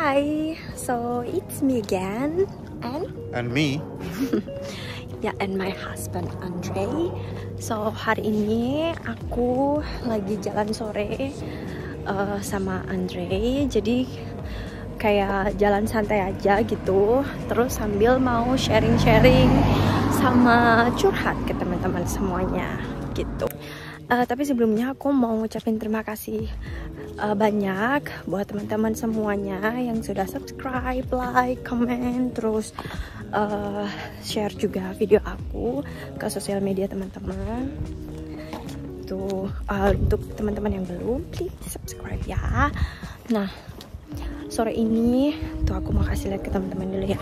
Hi, so it's me again and me. Ya, and my husband Andre. So hari ini aku lagi jalan sore sama Andre. Jadi kayak jalan santai aja gitu. Terus sambil mau sharing-sharing sama curhat ke teman-teman semuanya gitu. Tapi sebelumnya aku mau ngucapin terima kasih banyak buat teman-teman semuanya yang sudah subscribe, like, comment, terus share juga video aku ke sosial media teman-teman. Tuh untuk teman-teman yang belum, please subscribe ya. Nah, sore ini tuh aku mau kasih lihat ke teman-teman dulu ya.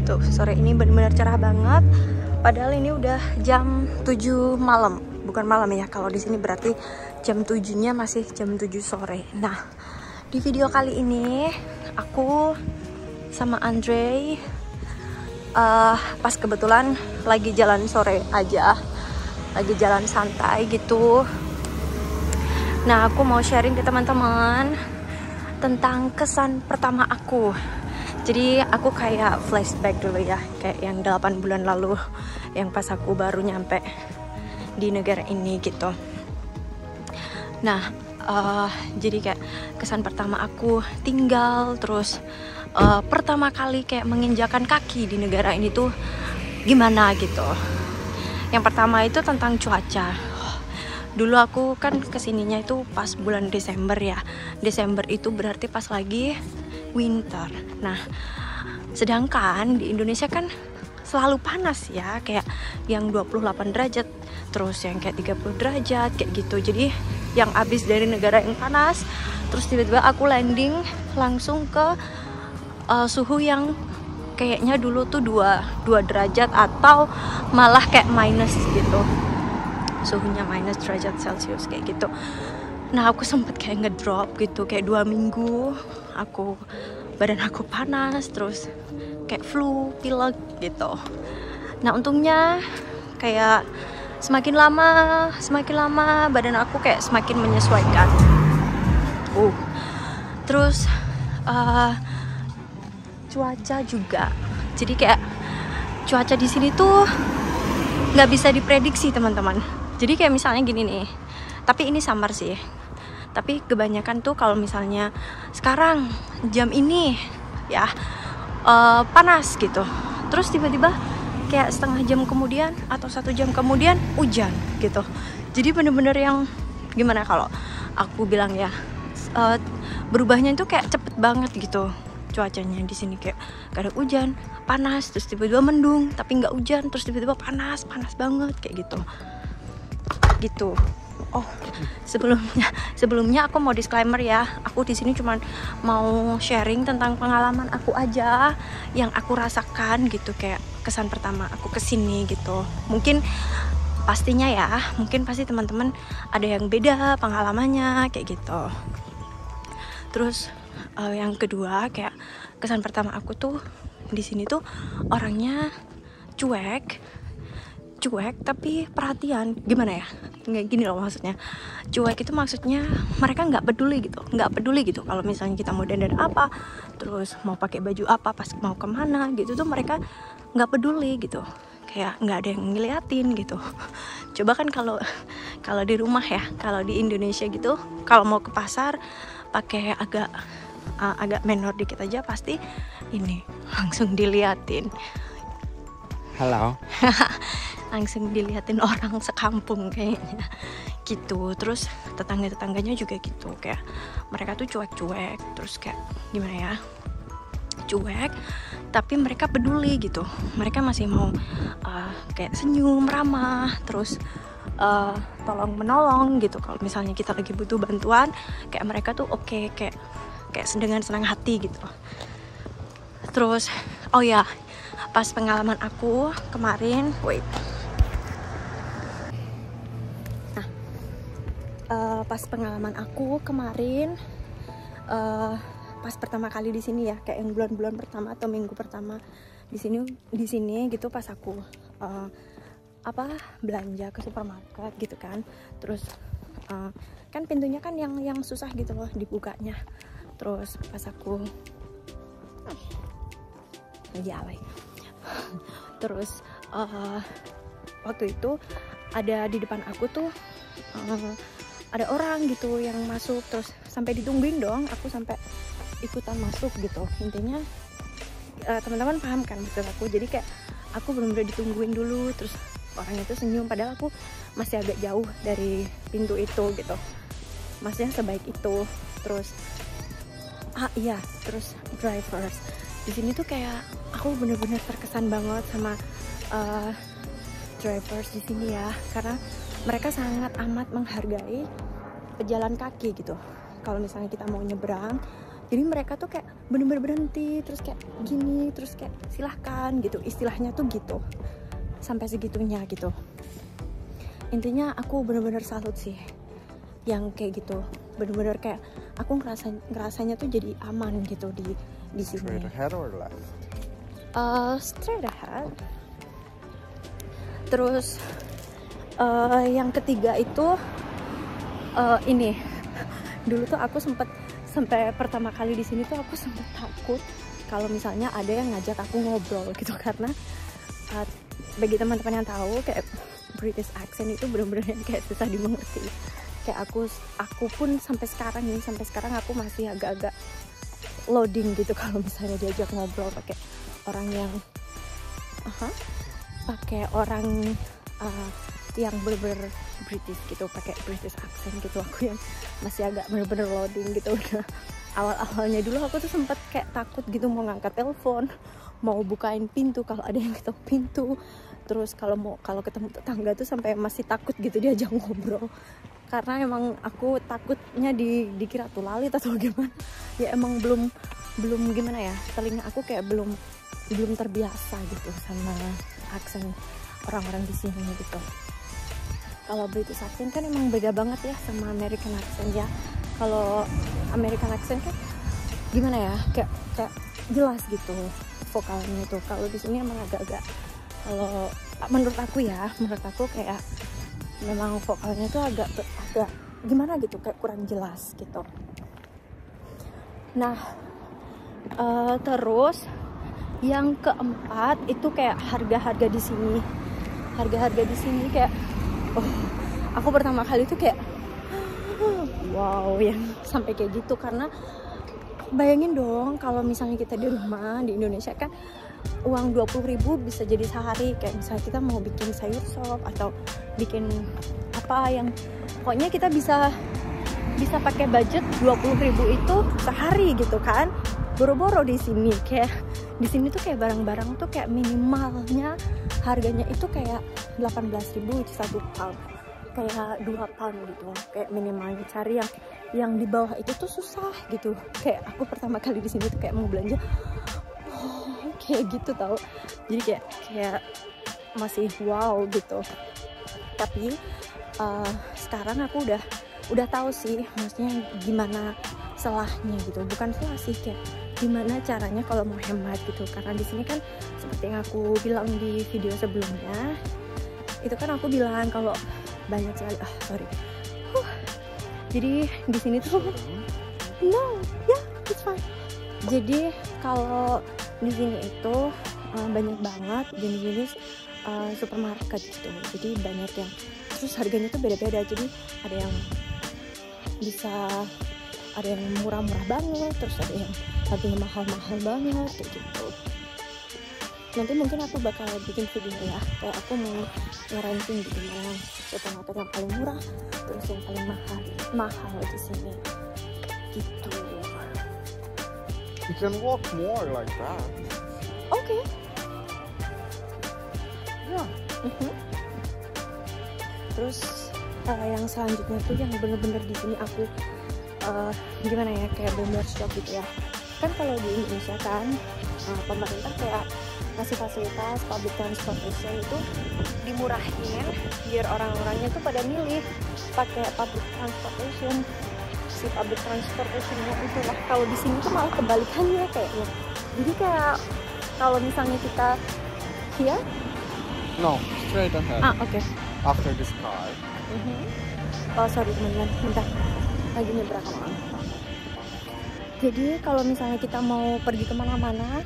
Tuh, sore ini benar-benar cerah banget. Padahal ini udah jam 7 malam. Bukan malam ya, kalau di sini berarti jam 7-nya masih jam 7 sore. Nah, di video kali ini aku sama Andre pas kebetulan lagi jalan sore aja. Lagi jalan santai gitu. Nah, aku mau sharing ke teman-teman tentang kesan pertama aku. Jadi aku kayak flashback dulu ya, kayak yang 8 bulan lalu, yang pas aku baru nyampe di negara ini gitu. Nah, jadi kayak kesan pertama aku tinggal, terus pertama kali kayak menginjakan kaki di negara ini tuh gimana gitu. Yang pertama itu tentang cuaca. Dulu aku kan kesininya itu pas bulan Desember ya. Desember itu berarti pas lagi winter. Nah, sedangkan di Indonesia kan selalu panas ya, kayak yang 28 derajat, terus yang kayak 30 derajat kayak gitu. Jadi yang abis dari negara yang panas, terus tiba-tiba aku landing langsung ke suhu yang kayaknya dulu tuh 2 derajat atau malah kayak minus gitu. Suhunya minus derajat Celcius kayak gitu. Nah, aku sempet kayak ngedrop gitu, kayak 2 minggu badan aku panas, terus kayak flu, pilek gitu. Nah, untungnya kayak semakin lama badan aku kayak semakin menyesuaikan. Terus cuaca juga. Jadi kayak cuaca di sini tuh nggak bisa diprediksi teman-teman. Jadi kayak misalnya gini nih. Tapi ini summer sih. Tapi kebanyakan tuh kalau misalnya sekarang jam ini ya panas gitu. Terus tiba-tiba kayak setengah jam kemudian atau 1 jam kemudian hujan gitu. Jadi bener-bener yang gimana kalau aku bilang ya, berubahnya itu kayak cepet banget gitu cuacanya di sini. Kayak gak ada hujan, panas, terus tiba-tiba mendung, tapi nggak hujan, terus tiba-tiba panas banget kayak gitu. Oh, sebelumnya aku mau disclaimer ya. Aku di sini cuman mau sharing tentang pengalaman aku aja yang aku rasakan gitu, kayak kesan pertama aku kesini gitu. Mungkin pasti teman-teman ada yang beda pengalamannya kayak gitu. Terus yang kedua, kayak kesan pertama aku tuh di sini tuh orangnya cuek tapi perhatian. Gimana ya, nggak gini loh maksudnya. Cuek itu maksudnya mereka nggak peduli gitu kalau misalnya kita mau dandan apa, terus mau pakai baju apa, pas mau kemana gitu tuh mereka nggak peduli gitu, kayak nggak ada yang ngeliatin gitu. Coba kan kalau di rumah ya, kalau di Indonesia gitu, kalau mau ke pasar pakai agak menor dikit aja pasti ini langsung diliatin. Halo. Langsung dilihatin orang sekampung kayaknya gitu. Terus tetangganya juga gitu, kayak mereka tuh cuek, terus kayak gimana ya, cuek tapi mereka peduli gitu. Mereka masih mau kayak senyum, ramah, terus tolong menolong gitu. Kalau misalnya kita lagi butuh bantuan, kayak mereka tuh oke, kayak dengan senang hati gitu. Terus oh ya, pas pengalaman aku kemarin, pas pengalaman aku kemarin, pas pertama kali di sini ya, kayak yang bulan-bulan pertama atau minggu pertama di sini gitu, pas aku belanja ke supermarket gitu kan. Terus kan pintunya kan yang susah gitu loh dibukanya. Terus pas aku lagi alay terus waktu itu ada di depan aku tuh ada orang gitu yang masuk, terus sampai ditungguin dong, aku sampai ikutan masuk gitu. Intinya teman-teman paham kan maksud aku, jadi kayak aku benar-benar ditungguin dulu, terus orang itu senyum padahal aku masih agak jauh dari pintu itu gitu, maksudnya sebaik itu. Terus iya, terus drivers di sini tuh kayak aku bener-bener terkesan banget sama drivers di sini ya, karena mereka sangat amat menghargai pejalan kaki gitu. Kalau misalnya kita mau nyebrang, jadi mereka tuh kayak bener-bener berhenti, terus kayak gini, terus kayak silahkan gitu, istilahnya tuh gitu, sampai segitunya gitu. Intinya aku bener-bener salut sih yang kayak gitu, bener-bener kayak aku ngerasanya tuh jadi aman gitu di sini. Straight ahead or left? Straight ahead. Terus yang ketiga itu ini dulu tuh aku sampai pertama kali di sini tuh aku sempet takut kalau misalnya ada yang ngajak aku ngobrol gitu, karena bagi teman-teman yang tahu kayak British accent itu bener-bener kayak susah dimengerti. Kayak aku pun sampai sekarang aku masih agak-agak loading gitu kalau misalnya diajak ngobrol pakai orang yang yang bener-bener British gitu, pakai British accent gitu. Aku yang masih agak bener-bener loading gitu. Awal-awalnya dulu aku tuh sempet kayak takut gitu mau ngangkat telepon, mau bukain pintu kalau ada yang ketok pintu. Terus kalau ketemu tetangga tuh sampai masih takut gitu diajak ngobrol, karena emang aku takutnya dikira tulalit atau gimana ya. Emang belum gimana ya, telinga aku kayak belum terbiasa gitu sama aksen orang-orang di sini gitu. Kalau British accent kan emang beda banget ya sama American accent ya. Kalau American accent kan gimana ya, kayak jelas gitu vokalnya itu. Kalau di sini emang agak-agak, kalau menurut aku kayak memang vokalnya tuh agak gimana gitu, kayak kurang jelas gitu. Nah terus yang keempat itu kayak harga-harga di sini. Harga-harga di sini kayak aku pertama kali tuh kayak wow, yang sampai kayak gitu. Karena bayangin dong kalau misalnya kita di rumah di Indonesia kan uang 20.000 bisa jadi sehari. Kayak misalnya kita mau bikin sayur sop atau bikin apa yang pokoknya kita bisa pakai budget 20.000 itu sehari gitu kan. Boro-boro di sini, kayak di sini tuh kayak barang-barang tuh kayak minimalnya harganya itu kayak 18.000 1 pound, kayak 2 pound gitu. Kayak minimalnya, cari yang di bawah itu tuh susah gitu. Kayak aku pertama kali di sini tuh kayak mau belanja kayak gitu tau. Jadi kayak masih wow gitu. Tapi sekarang aku udah tahu sih maksudnya gimana salahnya gitu. Bukan salah sih, kayak gimana caranya kalau mau hemat gitu. Karena di sini kan seperti yang aku bilang di video sebelumnya, itu kan aku bilang kalau banyak sekali jadi di sini tuh it's fine. Jadi kalau di sini itu banyak banget jenis-jenis supermarket gitu. Jadi banyak yang terus harganya tuh beda-beda. Jadi ada yang murah-murah banget, terus ada yang harganya mahal-mahal banget kayak gitu. Nanti mungkin aku bakal bikin video ya, kayak aku mau ngeranking gitu yang supermarket yang paling murah, terus yang paling mahal di sini gitu. You can walk more like that. Okay. Yeah. Terus yang selanjutnya tuh yang bener-bener di sini aku gimana ya, kayak bener shock gitu ya. Kan kalau di Indonesia kan pemerintah kayak ngasih fasilitas public transportation itu dimurahin biar orang-orangnya tuh pada milih pakai public transportation. Si public transportationnya itulah, kalau di sini tuh malah kebalikannya kayaknya. Jadi kayak kalau misalnya kita No, straight ahead. Okay. After this car. Oh sorry teman-teman, bentar, lagi nyebrang. Jadi kalau misalnya kita mau pergi kemana-mana,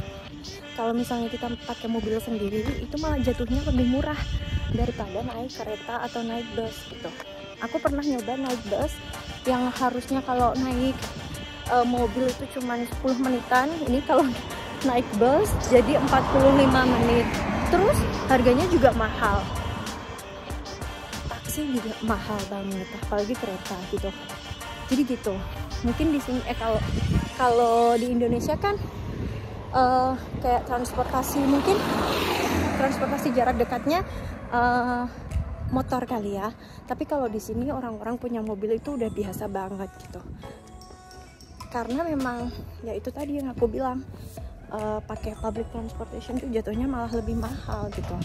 kalau misalnya kita pakai mobil sendiri, itu malah jatuhnya lebih murah daripada naik kereta atau naik bus gitu. Aku pernah nyoba naik bus yang harusnya kalau naik mobil itu cuma 10 menitan, ini kalau naik bus jadi 45 menit. Terus harganya juga mahal. Taksi juga mahal banget, apalagi kereta gitu. Jadi gitu. Mungkin di sini kalau di Indonesia kan kayak transportasi, mungkin transportasi jarak dekatnya motor kali ya. Tapi kalau di sini orang-orang punya mobil itu udah biasa banget gitu. Karena memang ya itu tadi yang aku bilang, pakai public transportation itu jatuhnya malah lebih mahal gitu.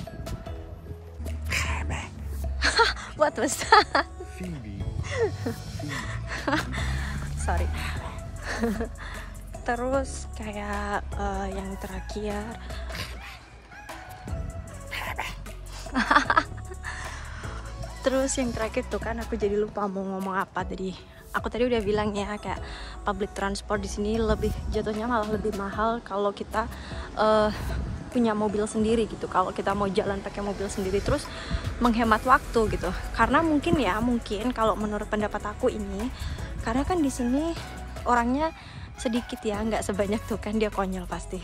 What was that? Phoebe. Sorry. Terus kayak yang terakhir terus yang terakhir tuh kan aku jadi lupa mau ngomong apa tadi. Aku tadi udah bilang ya kayak public transport di sini lebih jatuhnya malah lebih mahal kalau kita punya mobil sendiri gitu. Kalau kita mau jalan pakai mobil sendiri, terus menghemat waktu gitu. Karena mungkin kalau menurut pendapat aku ini, karena kan di sini orangnya sedikit ya, nggak sebanyak tuh kan, dia konyol pasti.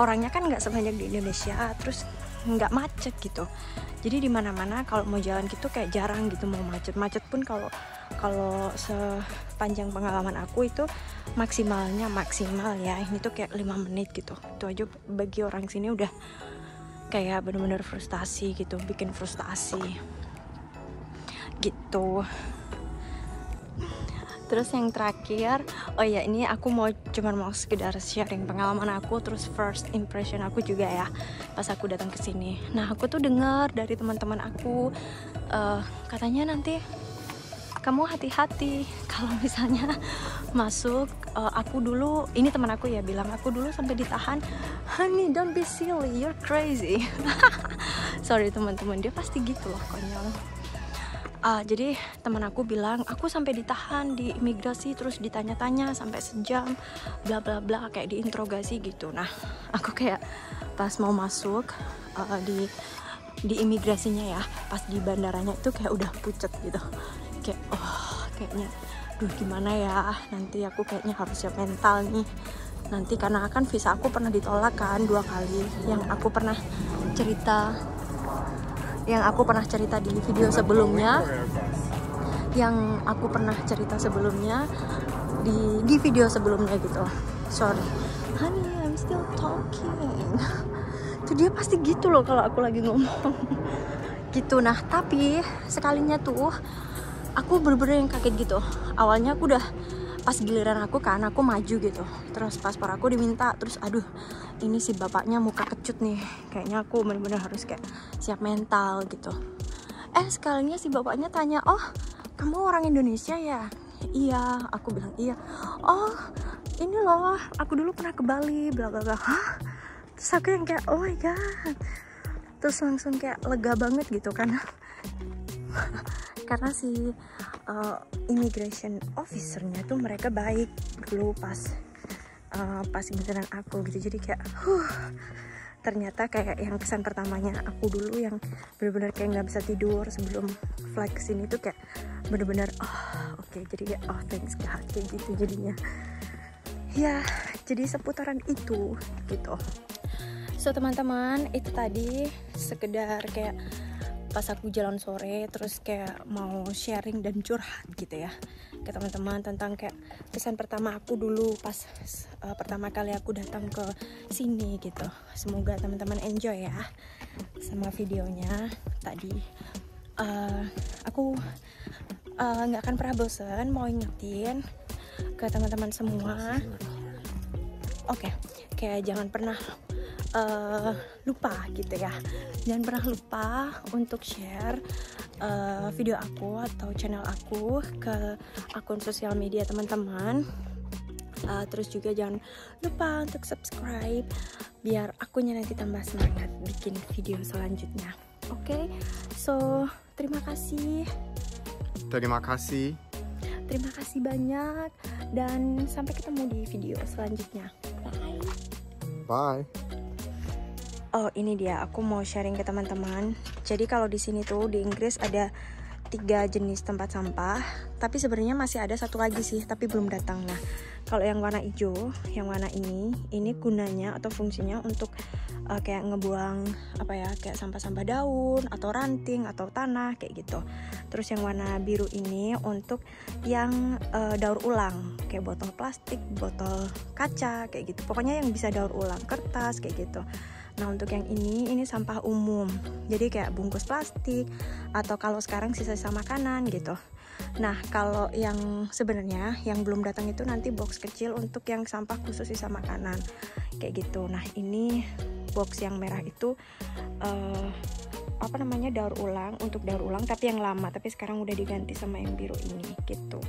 Orangnya kan nggak sebanyak di Indonesia, terus nggak macet gitu. Jadi di mana-mana kalau mau jalan gitu kayak jarang gitu mau macet pun kalau sepanjang pengalaman aku itu maksimal ya ini tuh kayak 5 menit gitu. Itu aja bagi orang sini udah kayak bener-bener frustasi gitu, bikin frustasi gitu. Terus yang terakhir, oh ya ini aku mau sekedar sharing pengalaman aku, terus first impression aku juga ya pas aku datang ke sini. Nah aku tuh dengar dari teman-teman aku, katanya nanti kamu hati-hati kalau misalnya masuk. Aku dulu, ini teman aku ya bilang, aku dulu sampai ditahan. Honey, don't be silly, you're crazy. Sorry teman-teman, dia pasti gitu loh konyol. Jadi teman aku bilang aku sampai ditahan di imigrasi, terus ditanya-tanya sampai sejam, bla bla bla, kayak diinterogasi gitu. Nah aku kayak pas mau masuk di imigrasinya ya, pas di bandaranya itu kayak udah pucet gitu, kayak kayaknya duh gimana ya, nanti aku kayaknya harus siap mental nih nanti, karena kan visa aku pernah ditolak kan 2 kali, yang aku pernah cerita di video sebelumnya, di video sebelumnya gitu. Sorry, honey, I'm still talking. Tuh dia pasti gitu loh kalau aku lagi ngomong gitu. Nah tapi sekalinya tuh aku bener-bener yang kaget gitu. Awalnya aku udah, pas giliran aku kan, aku maju gitu, terus paspor aku diminta, terus aduh ini si bapaknya muka kecut nih, kayaknya aku bener-bener harus kayak siap mental gitu. Sekalinya si bapaknya tanya, oh kamu orang Indonesia ya? Iya, aku bilang iya. Oh ini loh, aku dulu pernah ke Bali, bla bla bla. Hah? Terus aku yang kayak oh my god, terus langsung kayak lega banget gitu kan. Karena si immigration officernya tuh mereka baik dulu pas beneran aku gitu. Jadi kayak ternyata kayak yang kesan pertamanya aku dulu yang bener-bener kayak nggak bisa tidur sebelum flight kesini tuh kayak bener-bener oke, jadi kayak thanks God kayak gitu jadinya ya. Jadi seputaran itu gitu. So teman-teman, itu tadi sekedar kayak pas aku jalan sore, terus kayak mau sharing dan curhat gitu ya ke teman-teman tentang kayak kesan pertama aku dulu pas pertama kali aku datang ke sini gitu. Semoga teman-teman enjoy ya sama videonya tadi. Aku nggak akan pernah bosan mau ingetin ke teman-teman semua. Oke, kayak jangan pernah lupa gitu ya, jangan pernah lupa untuk share video aku atau channel aku ke akun sosial media teman-teman. Terus juga jangan lupa untuk subscribe biar akunya nanti tambah semangat bikin video selanjutnya. Oke, so terima kasih. Terima kasih. Terima kasih banyak dan sampai ketemu di video selanjutnya. Bye. Bye. Oh, ini dia, aku mau sharing ke teman-teman. Jadi kalau di sini tuh di Inggris ada 3 jenis tempat sampah, tapi sebenarnya masih ada satu lagi sih, tapi belum datang. Nah, kalau yang warna hijau, yang warna ini gunanya atau fungsinya untuk kayak ngebuang apa ya, kayak sampah-sampah daun atau ranting atau tanah kayak gitu. Terus yang warna biru ini untuk yang daur ulang, kayak botol plastik, botol kaca kayak gitu. Pokoknya yang bisa daur ulang, kertas kayak gitu. Nah, untuk yang ini sampah umum. Jadi kayak bungkus plastik atau kalau sekarang sisa-sisa makanan gitu. Nah, kalau yang sebenarnya yang belum datang itu nanti box kecil untuk yang sampah khusus sisa makanan. Kayak gitu. Nah, ini box yang merah itu daur ulang, untuk daur ulang tapi yang lama, tapi sekarang udah diganti sama yang biru ini gitu.